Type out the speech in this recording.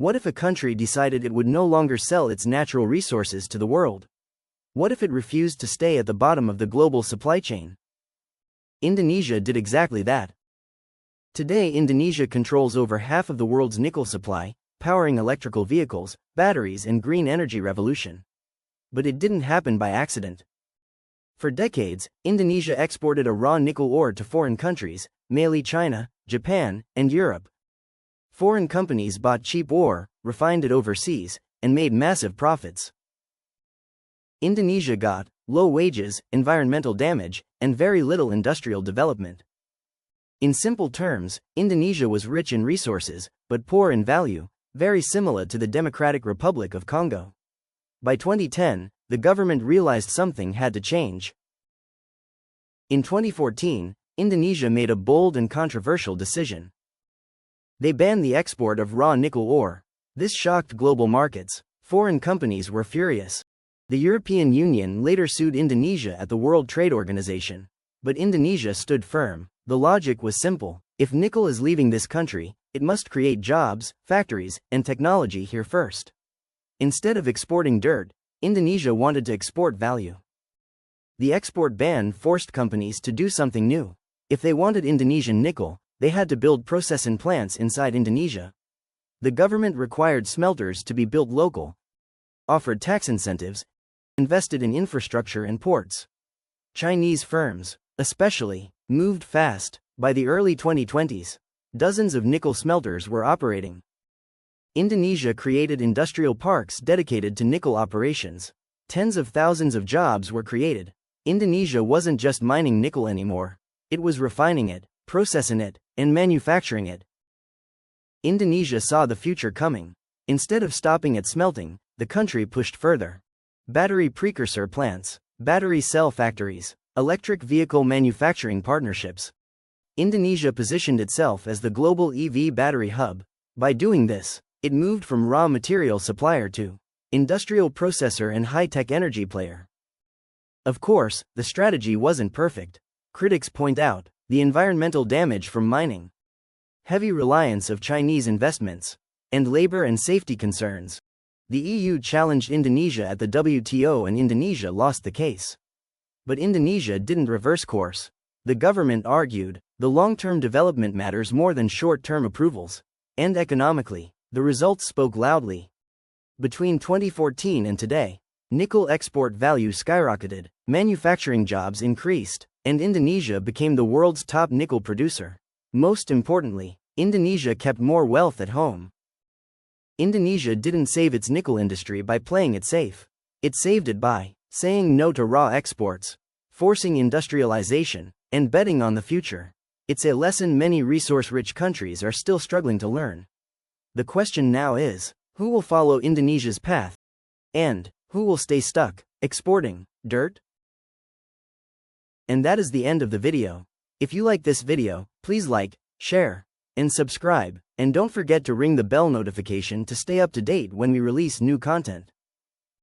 What if a country decided it would no longer sell its natural resources to the world? What if it refused to stay at the bottom of the global supply chain? Indonesia did exactly that. Today, Indonesia controls over half of the world's nickel supply, powering electrical vehicles, batteries, and green energy revolution. But it didn't happen by accident. For decades, Indonesia exported a raw nickel ore to foreign countries, mainly China, Japan, and Europe. Foreign companies bought cheap ore, refined it overseas, and made massive profits. Indonesia got low wages, environmental damage, and very little industrial development. In simple terms, Indonesia was rich in resources, but poor in value, very similar to the Democratic Republic of Congo. By 2010, the government realized something had to change. In 2014, Indonesia made a bold and controversial decision. They banned the export of raw nickel ore. This shocked global markets. Foreign companies were furious. The European Union later sued Indonesia at the World Trade Organization. But Indonesia stood firm. The logic was simple. If nickel is leaving this country, it must create jobs, factories, and technology here first. Instead of exporting dirt, Indonesia wanted to export value. The export ban forced companies to do something new. If they wanted Indonesian nickel, they had to build processing plants inside Indonesia. The government required smelters to be built local, offered tax incentives, invested in infrastructure and ports. Chinese firms, especially, moved fast. By the early 2020s, dozens of nickel smelters were operating. Indonesia created industrial parks dedicated to nickel operations. Tens of thousands of jobs were created. Indonesia wasn't just mining nickel anymore. It was refining it, processing it, and manufacturing it. Indonesia saw the future coming. Instead of stopping at smelting, the country pushed further. Battery precursor plants, battery cell factories, electric vehicle manufacturing partnerships. Indonesia positioned itself as the global EV battery hub. By doing this, it moved from raw material supplier to industrial processor and high-tech energy player. Of course, the strategy wasn't perfect. Critics point out the environmental damage from mining, heavy reliance of Chinese investments, and labor and safety concerns. The EU challenged Indonesia at the WTO and Indonesia lost the case. But Indonesia didn't reverse course. The government argued, the long-term development matters more than short-term approvals. And economically, the results spoke loudly. Between 2014 and today, nickel export value skyrocketed, manufacturing jobs increased, and Indonesia became the world's top nickel producer. Most importantly, Indonesia kept more wealth at home. Indonesia didn't save its nickel industry by playing it safe. It saved it by saying no to raw exports, forcing industrialization, and betting on the future. It's a lesson many resource-rich countries are still struggling to learn. The question now is, who will follow Indonesia's path? And who will stay stuck, exporting dirt? And that is the end of the video. If you like this video, please like, share, and subscribe, and don't forget to ring the bell notification to stay up to date when we release new content.